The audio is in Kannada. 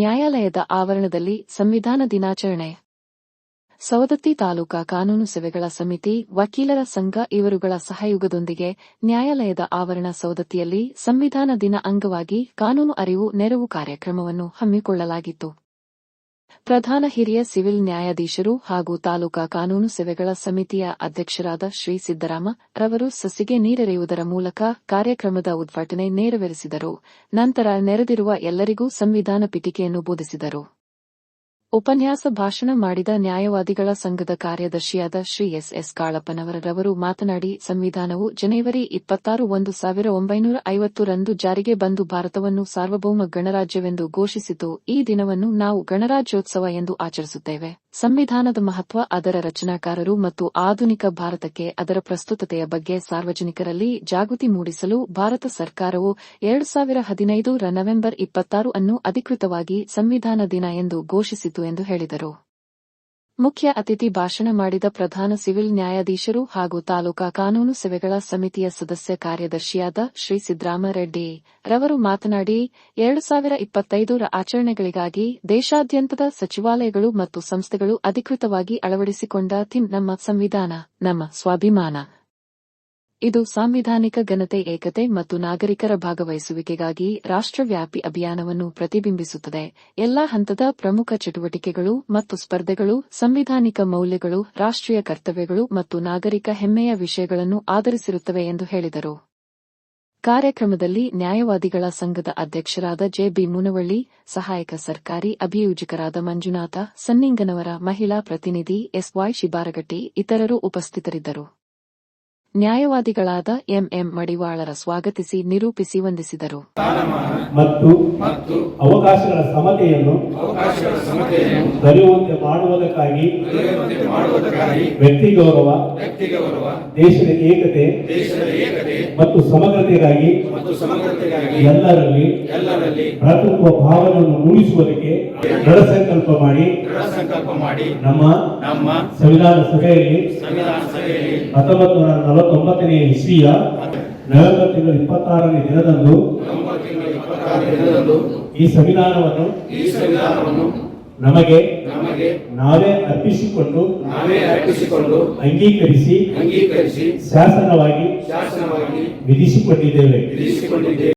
ನ್ಯಾಯಾಲಯದ ಆವರಣದಲ್ಲಿ ಸಂವಿಧಾನ ದಿನಾಚರಣೆ. ಸವದತ್ತಿ ತಾಲೂಕಾ ಕಾನೂನು ಸೇವೆಗಳ ಸಮಿತಿ, ವಕೀಲರ ಸಂಘ ಇವರುಗಳ ಸಹಯೋಗದೊಂದಿಗೆ ನ್ಯಾಯಾಲಯದ ಆವರಣ ಸವದತ್ತಿಯಲ್ಲಿ ಸಂವಿಧಾನ ದಿನ ಅಂಗವಾಗಿ ಕಾನೂನು ಅರಿವು ನೆರವು ಕಾರ್ಯಕ್ರಮವನ್ನು ಹಮ್ಮಿಕೊಳ್ಳಲಾಗಿತ್ತು. ಪ್ರಧಾನ ಹಿರಿಯ ಸಿವಿಲ್ ನ್ಯಾಯಾಧೀಶರು ಹಾಗೂ ತಾಲೂಕಾ ಕಾನೂನು ಸೇವೆಗಳ ಸಮಿತಿಯ ಅಧ್ಯಕ್ಷರಾದ ಶ್ರೀ ಸಿದ್ದರಾಮ ರವರು ಸಸಿಗೆ ನೀರೆರೆಯುವುದರ ಮೂಲಕ ಕಾರ್ಯಕ್ರಮದ ಉದ್ಘಾಟನೆ ನೆರವೇರಿಸಿದರು. ನಂತರ ನೆರೆದಿರುವ ಎಲ್ಲರಿಗೂ ಸಂವಿಧಾನ ಪೀಠಿಕೆಯನ್ನು ಬೋಧಿಸಿದರು. ಉಪನ್ಯಾಸ ಭಾಷಣ ಮಾಡಿದ ನ್ಯಾಯವಾದಿಗಳ ಸಂಘದ ಕಾರ್ಯದರ್ಶಿಯಾದ ಶ್ರೀ ಎಸ್ ಕಾಳಪ್ಪನವರವರು ಮಾತನಾಡಿ, ಸಂವಿಧಾನವು ಜನವರಿ 26, 1950 ರಂದು ಜಾರಿಗೆ ಬಂದು ಭಾರತವನ್ನು ಸಾರ್ವಭೌಮ ಗಣರಾಜ್ಯವೆಂದು ಘೋಷಿಸಿತು. ಈ ದಿನವನ್ನು ನಾವು ಗಣರಾಜ್ಯೋತ್ಸವ ಎಂದು ಆಚರಿಸುತ್ತೇವೆ. ಸಂವಿಧಾನದ ಮಹತ್ವ, ಅದರ ರಚನಾಕಾರರು ಮತ್ತು ಆಧುನಿಕ ಭಾರತಕ್ಕೆ ಅದರ ಪ್ರಸ್ತುತತೆಯ ಬಗ್ಗೆ ಸಾರ್ವಜನಿಕರಲ್ಲಿ ಜಾಗೃತಿ ಮೂಡಿಸಲು ಭಾರತ ಸರ್ಕಾರವು 2015 ರ ನವೆಂಬರ್ 26 ಅನ್ನು ಅಧಿಕೃತವಾಗಿ ಸಂವಿಧಾನ ದಿನ ಎಂದು ಘೋಷಿಸಿತು ಎಂದು ಹೇಳಿದರು. ಮುಖ್ಯ ಅತಿಥಿ ಭಾಷಣ ಮಾಡಿದ ಪ್ರಧಾನ ಸಿವಿಲ್ ನ್ಯಾಯಾಧೀಶರು ಹಾಗೂ ತಾಲೂಕಾ ಕಾನೂನು ಸೇವೆಗಳ ಸಮಿತಿಯ ಸದಸ್ಯ ಕಾರ್ಯದರ್ಶಿಯಾದ ಶ್ರೀ ಸಿದ್ದರಾಮ ರೆಡ್ಡಿ ರವರು ಮಾತನಾಡಿ, 2025 ರ ಆಚರಣೆಗಳಿಗಾಗಿ ದೇಶಾದ್ಯಂತದ ಸಚಿವಾಲಯಗಳು ಮತ್ತು ಸಂಸ್ಥೆಗಳು ಅಧಿಕೃತವಾಗಿ ಅಳವಡಿಸಿಕೊಂಡ ಥೀಮ್ ನಮ್ಮ ಸಂವಿಧಾನ, ನಮ್ಮ ಸ್ವಾಭಿಮಾನ. ಇದು ಸಾಂವಿಧಾನಿಕ ಘನತೆ, ಏಕತೆ ಮತ್ತು ನಾಗರಿಕರ ಭಾಗವಹಿಸುವಿಕೆಗಾಗಿ ರಾಷ್ಟ್ರವ್ಯಾಪಿ ಅಭಿಯಾನವನ್ನು ಪ್ರತಿಬಿಂಬಿಸುತ್ತದೆ. ಎಲ್ಲಾ ಹಂತದ ಪ್ರಮುಖ ಚಟುವಟಿಕೆಗಳು ಮತ್ತು ಸ್ಪರ್ಧೆಗಳು ಸಂವಿಧಾನಿಕ ಮೌಲ್ಯಗಳು, ರಾಷ್ಟ್ರೀಯ ಕರ್ತವ್ಯಗಳು ಮತ್ತು ನಾಗರಿಕ ಹೆಮ್ಮೆಯ ವಿಷಯಗಳನ್ನು ಆಧರಿಸಿರುತ್ತವೆ ಎಂದು ಹೇಳಿದರು. ಕಾರ್ಯಕ್ರಮದಲ್ಲಿ ನ್ಯಾಯವಾದಿಗಳ ಸಂಘದ ಅಧ್ಯಕ್ಷರಾದ ಜೆ.ಬಿ. ಮುನವಳ್ಳಿ, ಸಹಾಯಕ ಸರ್ಕಾರಿ ಅಭಿಯೋಜಕರಾದ ಮಂಜುನಾಥ ಸನ್ನಿಂಗನವರ, ಮಹಿಳಾ ಪ್ರತಿನಿಧಿ ಎಸ್.ವೈ. ಶಿಬಾರಗಟ್ಟಿ ಇತರರು ಉಪಸ್ಥಿತರಿದ್ದರು. ನ್ಯಾಯವಾದಿಗಳಾದ ಎಂ. ಮಡಿವಾಳರ ಸ್ವಾಗತಿಸಿ ನಿರೂಪಿಸಿ ವಂದಿಸಿದರು. ಮತ್ತು ಅವಕಾಶಗಳ ಸಮತೆಯನ್ನು ದೊರೆಯುವಂತೆ ಮಾಡುವುದಕ್ಕಾಗಿ ವ್ಯಕ್ತಿ ಗೌರವ, ದೇಶದ ಏಕತೆ ಮತ್ತು ಸಮಗ್ರತೆಗಾಗಿ ಎಲ್ಲರಲ್ಲಿ ಭ್ರಾತೃತ್ವ ಭಾವನೆಯನ್ನು ಮೂಡಿಸುವುದಕ್ಕೆ ದೃಢ ಸಂಕಲ್ಪ ಮಾಡಿ ನಮ್ಮ ಸಂವಿಧಾನ ಸಭೆಯಲ್ಲಿ 1949ನೇ ಇಸ್ವಿಯ ನವೆಂಬರ್ ತಿಂಗಳ 26ನೇ ದಿನದಂದು ಈ ಸಂವಿಧಾನವನ್ನು ನಮಗೆ ನಾವೇ ಅರ್ಪಿಸಿಕೊಂಡು ಅಂಗೀಕರಿಸಿ ಶಾಸನವಾಗಿ ವಿಧಿಸಿಕೊಂಡಿದ್ದೇವೆ.